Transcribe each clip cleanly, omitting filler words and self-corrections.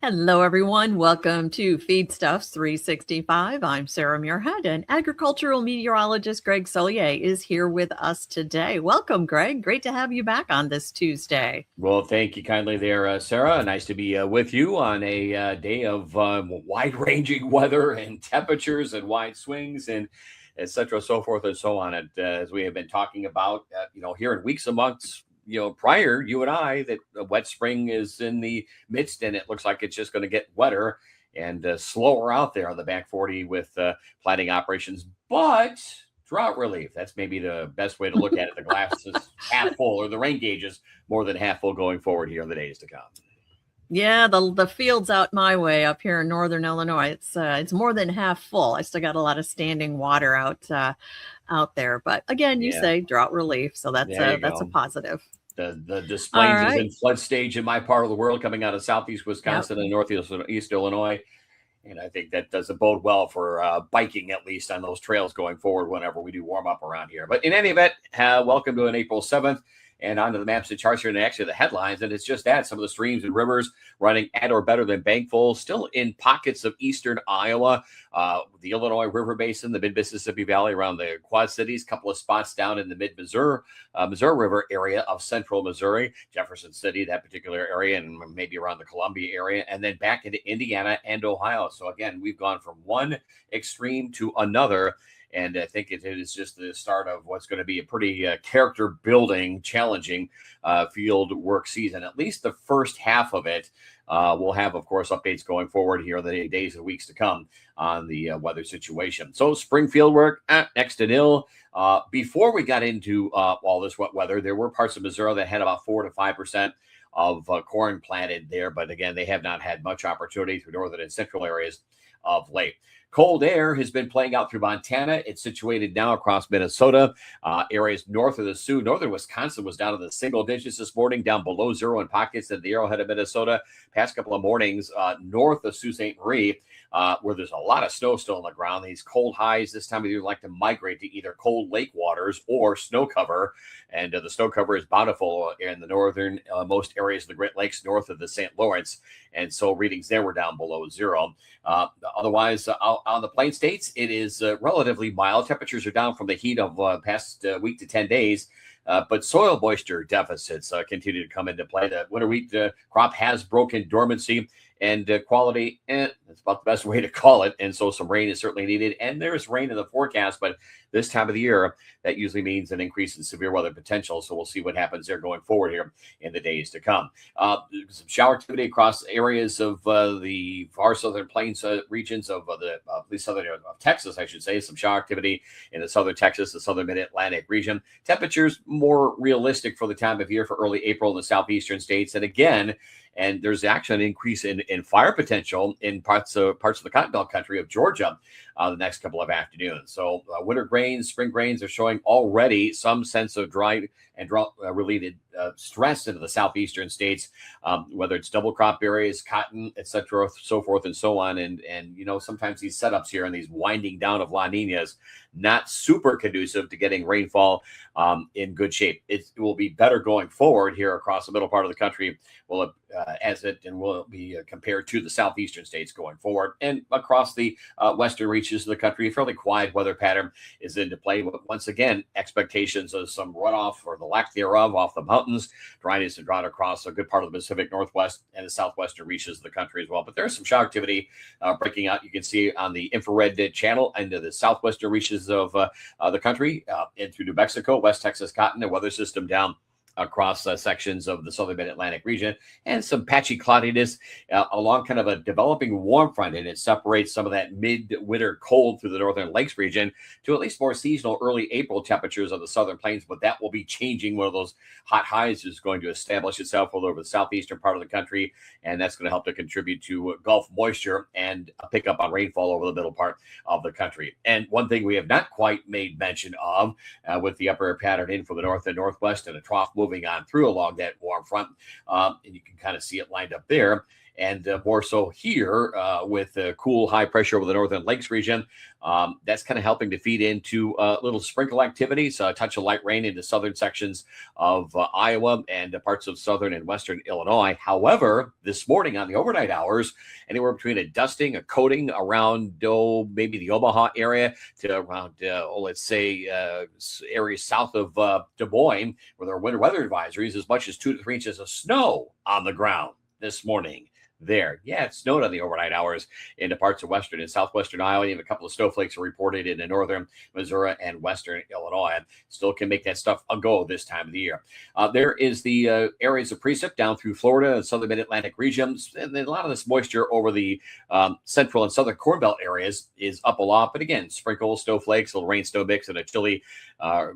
Hello, everyone. Welcome to Feedstuffs 365. I'm Sarah Muirhead, and agricultural meteorologist Greg Soulje is here with us today. Welcome, Greg. Great to have you back on this Tuesday. Well, thank you kindly there, Sarah. Nice to be with you on a day of wide-ranging weather and temperatures and wide swings and et cetera, so forth and so on. And as we have been talking about, here in weeks and months, prior, you and I, that a wet spring is in the midst, and it looks like it's just going to get wetter and slower out there on the back 40 with planting operations. But drought relief, that's maybe the best way to look at it. The glass is half full, or the rain gauge is more than half full going forward here in the days to come. Yeah, the fields out my way up here in northern Illinois, it's more than half full. I still got a lot of standing water out there, but again, you Yeah, say drought relief, so there you that's a go. positive. The Des All Plaines is right. in flood stage in my part of the world, coming out of southeast Yep. Wisconsin and northeast East Illinois. And I think that doesn't bode well for biking, at least on those trails going forward whenever we do warm up around here. But in any event, welcome to an April 7th and onto the maps and charts here, and actually the headlines. And it's just that some of the streams and rivers running at or better than bank full, still in pockets of eastern Iowa, the Illinois River Basin, the mid-Mississippi Valley around the Quad Cities, a couple of spots down in the mid-Missouri Missouri River area of central Missouri, Jefferson City, that particular area, and maybe around the Columbia area, and then back into Indiana and Ohio. So again, we've gone from one extreme to another. And I think it is just the start of what's going to be a pretty character building, challenging field work season. At least the first half of it. We'll have, of course, updates going forward here in the days and weeks to come on the weather situation. So spring field work, next to nil. Before we got into all this wet weather, there were parts of Missouri that had about 4 to 5% of corn planted there. But again, they have not had much opportunity through northern and central areas of late. Cold air has been playing out through Montana. It's situated now across Minnesota, areas north of the Sioux. Northern Wisconsin was down in the single digits this morning, down below zero in pockets at the Arrowhead of Minnesota. Past couple of mornings north of Sault Ste. Marie, where there's a lot of snow still on the ground. These cold highs this time of year like to migrate to either cold lake waters or snow cover. And the snow cover is bountiful in the northern most areas of the Great Lakes north of the St. Lawrence. And so readings there were down below zero. Otherwise, on the plain states, it is relatively mild. Temperatures are down from the heat of past week to 10 days. But soil moisture deficits continue to come into play. The winter wheat crop has broken dormancy, and quality, that's about the best way to call it. And so some rain is certainly needed. And there's rain in the forecast, but this time of the year, that usually means an increase in severe weather potential. So we'll see what happens there going forward here in the days to come. Some shower activity across areas of the far southern plains regions of the southern of Texas, I should say. Some shower activity in the southern Texas, the southern mid-Atlantic region. Temperatures more realistic for the time of year for early April in the southeastern states. And again, and there's actually an increase in fire potential in parts of the Cotton Belt country of Georgia the next couple of afternoons. So winter grains, spring grains are showing already some sense of dry and drought-related stress into the southeastern states, whether it's double crop areas, cotton, et cetera, so forth and so on. And sometimes these setups here and these winding down of La Ninas, not super conducive to getting rainfall in good shape. It will be better going forward here across the middle part of the country. Will be compared to the southeastern states going forward, and across the western reaches of the country, a fairly quiet weather pattern is into play. But once again, expectations of some runoff or the lack thereof off the mountains, dryness and drought across a good part of the Pacific Northwest and the southwestern reaches of the country as well. But there's some shower activity breaking out. You can see on the infrared channel into the southwestern reaches of the country, in through New Mexico, West Texas cotton, and weather system down across sections of the southern mid-Atlantic region, and some patchy cloudiness along kind of a developing warm front, and it separates some of that mid-winter cold through the northern lakes region to at least more seasonal early April temperatures on the southern plains, but that will be changing. One of those hot highs is going to establish itself all over the southeastern part of the country, and that's going to help to contribute to Gulf moisture and a pickup on rainfall over the middle part of the country. And one thing we have not quite made mention of with the upper air pattern in from the north and northwest and a trough moving on through along that warm front, and you can kind of see it lined up there. and more so here with cool high pressure over the northern lakes region. That's kind of helping to feed into little sprinkle activities, a touch of light rain into southern sections of Iowa and parts of southern and western Illinois. However, this morning on the overnight hours, anywhere between a dusting, a coating around maybe the Omaha area to around, let's say, areas south of Des Moines, where there are winter weather advisories, as much as 2 to 3 inches of snow on the ground this morning. There. Yeah, it snowed on the overnight hours into parts of western and southwestern Iowa. Even a couple of snowflakes are reported in northern Missouri and western Illinois. Still can make that stuff a go this time of the year. There is the areas of precip down through Florida and southern mid-Atlantic regions. And then a lot of this moisture over the central and southern Corn Belt areas is up a lot. But again, sprinkles, snowflakes, a little rain snow mix, and a chilly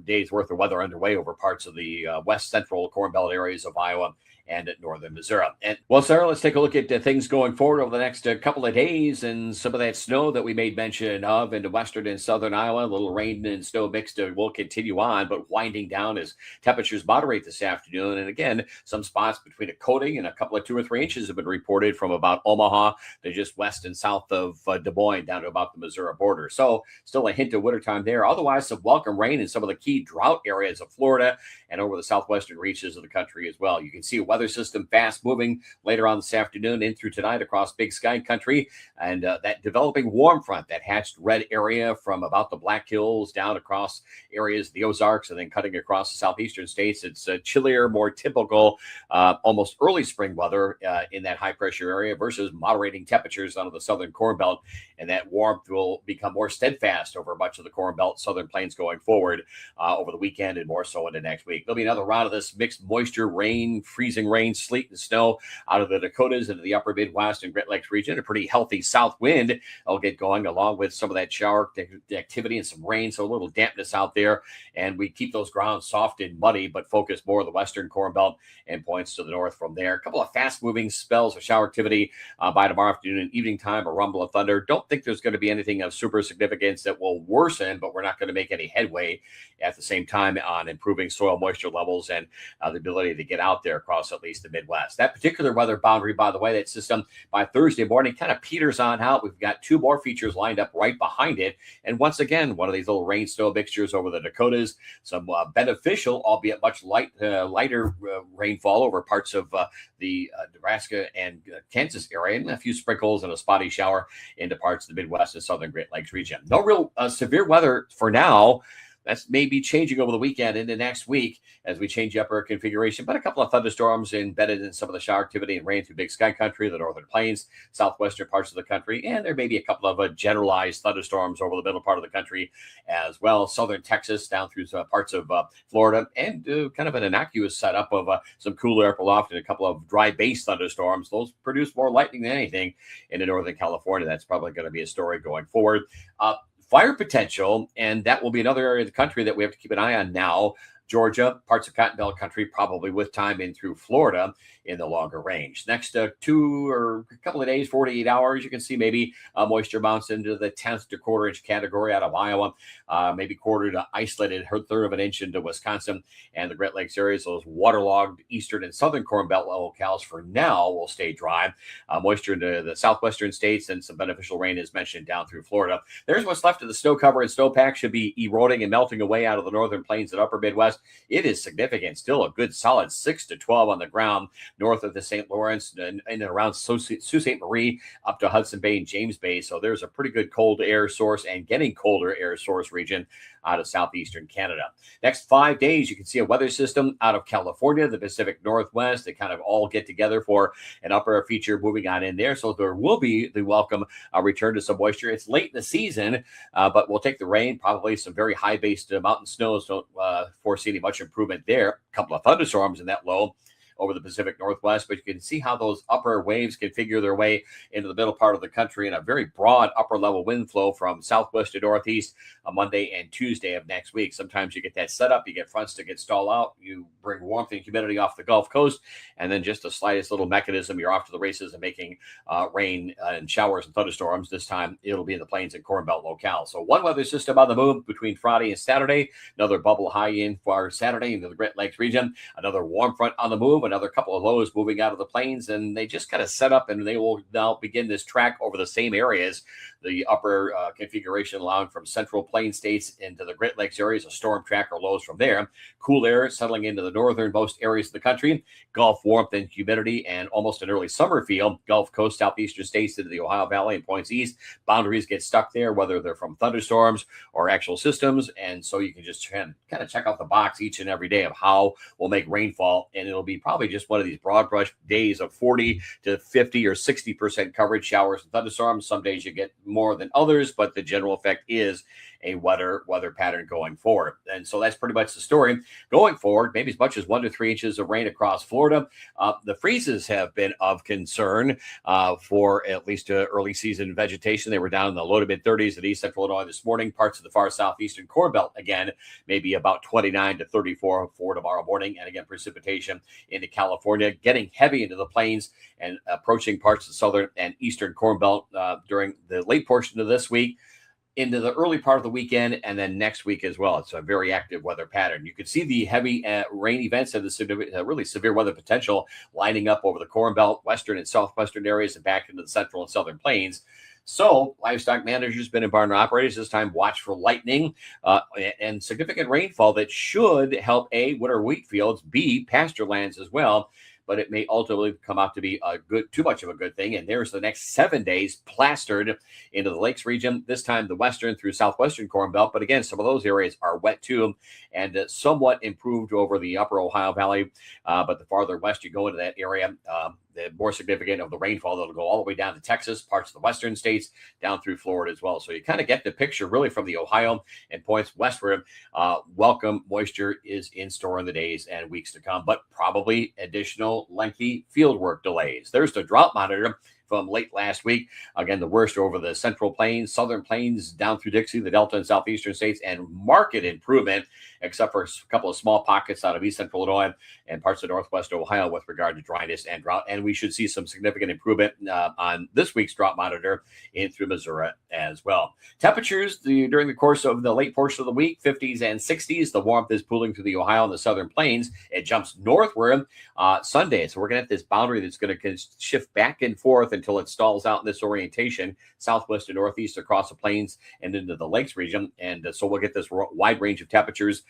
day's worth of weather underway over parts of the west central Corn Belt areas of Iowa and at northern Missouri. And well, Sarah, let's take a look at things going forward over the next couple of days and some of that snow that we made mention of into western and southern Iowa. A little rain and snow mixed will continue on, but winding down as temperatures moderate this afternoon. And again, some spots between a coating and a couple of 2 or 3 inches have been reported from about Omaha to just west and south of Des Moines down to about the Missouri border. So still a hint of wintertime there. Otherwise, some welcome rain in some of the key drought areas of Florida and over the southwestern reaches of the country as well. You can see a weather system fast moving later on this afternoon in through tonight across Big Sky country, and that developing warm front, that hatched red area from about the Black Hills down across areas of the Ozarks and then cutting across the southeastern states. It's chillier, more typical, almost early spring weather in that high pressure area versus moderating temperatures out of the southern Corn Belt, and that warmth will become more steadfast over much of the Corn Belt, southern plains going forward over the weekend and more so into next week. There'll be another round of this mixed moisture, rain, freezing rain, sleet and snow out of the Dakotas into the upper Midwest and Great Lakes region. A pretty healthy south wind will get going along with some of that shower activity and some rain, so a little dampness out there. And we keep those grounds soft and muddy, but focus more on the western Corn Belt and points to the north from there. A couple of fast-moving spells of shower activity by tomorrow afternoon and evening time, a rumble of thunder. Don't think there's going to be anything of super significance that will worsen, but we're not going to make any headway at the same time on improving soil moisture levels and the ability to get out there across at least the Midwest. That particular weather boundary, by the way, that system by Thursday morning kind of peters on out. We've got 2 more features lined up right behind it. And once again, one of these little rain snow mixtures over the Dakotas, some beneficial, albeit much lighter rainfall over parts of the Nebraska and Kansas area, and a few sprinkles and a spotty shower into parts of the Midwest and southern Great Lakes region. No real severe weather for now. That's maybe changing over the weekend into next week as we change up our configuration, but a couple of thunderstorms embedded in some of the shower activity and rain through Big Sky country, the northern plains, southwestern parts of the country, and there may be a couple of generalized thunderstorms over the middle part of the country as well. Southern Texas down through parts of Florida, and kind of an innocuous setup of some cooler upper loft and a couple of dry base thunderstorms. Those produce more lightning than anything into northern California. That's probably going to be a story going forward. Fire potential, and that will be another area of the country that we have to keep an eye on now. Georgia, parts of Cotton Belt country, probably with time in through Florida in the longer range. Next 2 or a couple of days, 48 hours, you can see maybe moisture amounts into the 10th to quarter inch category out of Iowa, maybe quarter to isolated, third of an inch into Wisconsin and the Great Lakes areas. Those waterlogged eastern and southern Corn Belt locales for now will stay dry. Moisture into the southwestern states and some beneficial rain is mentioned down through Florida. There's what's left of the snow cover and snowpack should be eroding and melting away out of the northern plains and upper Midwest. It is significant. Still a good solid 6 to 12 on the ground north of the St. Lawrence and around Sault Ste. Marie up to Hudson Bay and James Bay. So there's a pretty good cold air source and getting colder air source region out of southeastern Canada. Next 5 days, you can see a weather system out of California, the Pacific Northwest. They kind of all get together for an upper feature moving on in there. So there will be the welcome return to some moisture. It's late in the season, but we'll take the rain, probably some very high-based mountain snows. Don't foresee any much improvement there. A couple of thunderstorms in that low over the Pacific Northwest, but you can see how those upper waves configure their way into the middle part of the country in a very broad upper level wind flow from southwest to northeast on Monday and Tuesday of next week. Sometimes you get that setup, you get fronts that get stall out, you bring warmth and humidity off the Gulf Coast, and then just the slightest little mechanism, you're off to the races and making rain and showers and thunderstorms. This time it'll be in the plains and Corn Belt locale. So one weather system on the move between Friday and Saturday, another bubble high in for Saturday into the Great Lakes region, another warm front on the move, another couple of lows moving out of the plains, and they just kind of set up, and they will now begin this track over the same areas. The upper configuration allowing from central plain states into the Great Lakes areas, a storm track or lows from there. Cool air settling into the northernmost areas of the country. Gulf warmth and humidity and almost an early summer feel. Gulf Coast, southeastern states into the Ohio Valley and points east. Boundaries get stuck there, whether they're from thunderstorms or actual systems. And so you can just kind of check off the box each and every day of how we'll make rainfall. And it'll be probably just one of these broad brush days of 40 to 50 or 60% coverage, showers and thunderstorms. Some days you get more than others, but the general effect is a weather pattern going forward. And so that's pretty much the story. Going forward, maybe as much as 1 to 3 inches of rain across Florida. The freezes have been of concern for at least early season vegetation. They were down in the low to mid 30s at East Central Illinois this morning. Parts of the far southeastern Corn Belt, again, maybe about 29 to 34 for tomorrow morning. And again, precipitation into California, getting heavy into the plains and approaching parts of the southern and eastern Corn Belt during the late portion of this week, into the early part of the weekend, and then next week as well. It's a very active weather pattern. You can see the heavy rain events and the really severe weather potential lining up over the Corn Belt, western and southwestern areas, and back into the central and southern plains. So livestock managers, bin and barn operators, this time watch for lightning and significant rainfall that should help A, winter wheat fields, B, pasture lands as well. But it may ultimately come out to be too much of a good thing. And there's the next 7 days plastered into the Lakes region, this time the western through southwestern Corn Belt. But again, some of those areas are wet too, and somewhat improved over the upper Ohio Valley. But the farther west you go into that area, the more significant of the rainfall that'll go all the way down to Texas, parts of the western states, down through Florida as well. So you kind of get the picture really from the Ohio and points westward. Welcome moisture is in store in the days and weeks to come, but probably additional lengthy field work delays. There's the drought monitor from late last week. Again, the worst over the central plains, southern plains, down through Dixie, the Delta and southeastern states, and marked improvement, except for a couple of small pockets out of east central Illinois and parts of northwest Ohio with regard to dryness and drought. And we should see some significant improvement on this week's drought monitor in through Missouri as well. Temperatures during the course of the late portion of the week, 50s and 60s. The warmth is pooling through the Ohio and the southern plains. It jumps northward Sunday. So we're going to have this boundary that's going to shift back and forth until it stalls out in this orientation, southwest to northeast across the plains and into the Lakes region. And so we'll get this wide range of temperatures,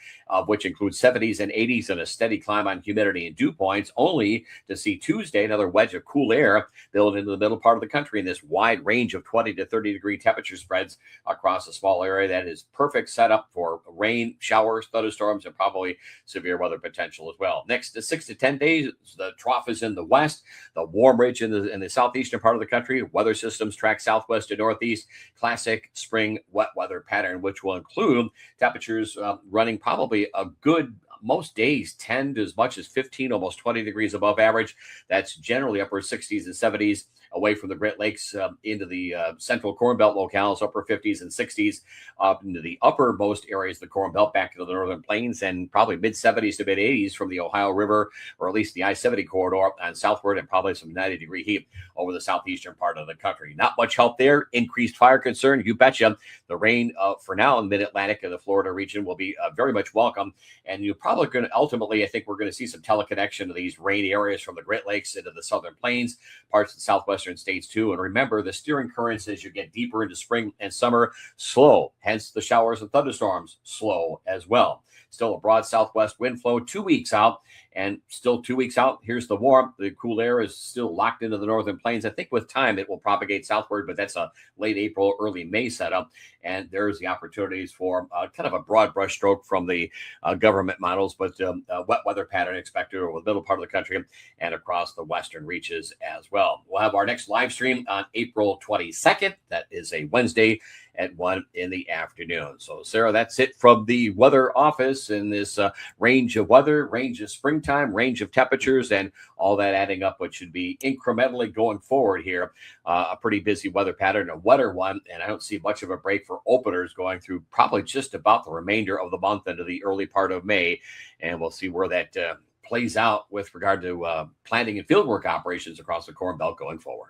which includes 70s and 80s and a steady climb on humidity and dew points, only to see Tuesday another wedge of cool air build into the middle part of the country in this wide range of 20 to 30 degree temperature spreads across a small area that is perfect setup for rain, showers, thunderstorms, and probably severe weather potential as well. Next 6 to 10 days, the trough is in the west, the warm ridge in the southeastern part of the country. Weather systems track southwest to northeast, classic spring wet weather pattern, which will include temperatures running probably a good most days 10 to as much as 15, almost 20 degrees above average. That's generally upper 60s and 70s away from the Great Lakes into the central Corn Belt locales, upper 50s and 60s up into the uppermost areas of the Corn Belt, back into the northern plains, and probably mid 70s to mid 80s from the Ohio River, or at least the I-70 corridor and southward, and probably some 90-degree heat over the southeastern part of the country. Not much help there. Increased fire concern, you betcha. The rain for now in the mid-Atlantic and the Florida region will be very much welcome, and you're probably going to ultimately, I think we're going to see some teleconnection to these rain areas from the Great Lakes into the southern plains, parts of the southwestern states too. And remember, the steering currents as you get deeper into spring and summer, slow, hence the showers and thunderstorms slow as well. Still a broad southwest wind flow 2 weeks out, and still 2 weeks out. Here's the warmth. The cool air is still locked into the northern plains. I think with time it will propagate southward, but that's a late April, early May setup. And there's the opportunities for kind of a broad brush stroke from the government models, but wet weather pattern expected over the middle part of the country and across the western reaches as well. We'll have our next live stream on April 22nd. That is a Wednesday at 1 in the afternoon. So, Sarah, that's it from the weather office in this range of weather, range of springtime, range of temperatures, and all that adding up, which should be incrementally going forward here. A pretty busy weather pattern, a wetter one, and I don't see much of a break for openers going through probably just about the remainder of the month into the early part of May, and we'll see where that plays out with regard to planting and fieldwork operations across the Corn Belt going forward.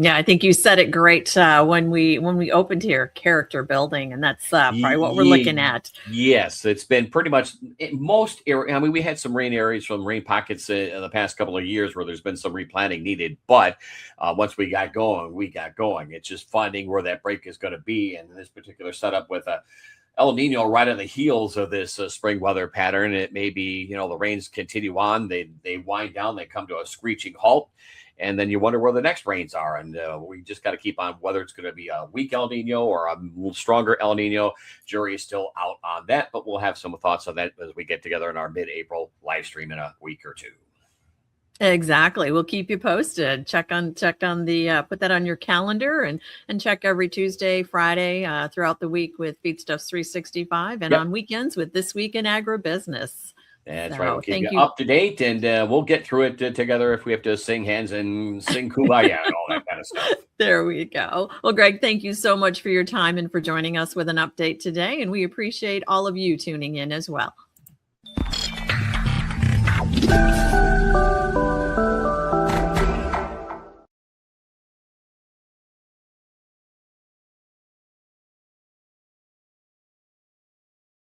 Yeah, I think you said it great when we opened here, character building, and that's probably what we're looking at. Yes, it's been pretty much in most area. I mean, we had some rain areas from rain pockets in the past couple of years where there's been some replanting needed. But once we got going, we got going. It's just finding where that break is going to be. And in this particular setup with a El Nino right on the heels of this spring weather pattern, it may be, the rains continue on. They wind down. They come to a screeching halt. And then you wonder where the next rains are. And we just got to keep on whether it's going to be a weak El Nino or a little stronger El Nino. Jury is still out on that, but we'll have some thoughts on that as we get together in our mid-April live stream in a week or two. Exactly. We'll keep you posted. Check on the put that on your calendar and check every Tuesday, Friday throughout the week with Feedstuffs 365 and on weekends with This Week in Agribusiness. That's right. We'll keep you up to date, and we'll get through it together if we have to sing hands and sing Kumbaya and all that kind of stuff. There we go. Well, Greg, thank you so much for your time and for joining us with an update today, and we appreciate all of you tuning in as well.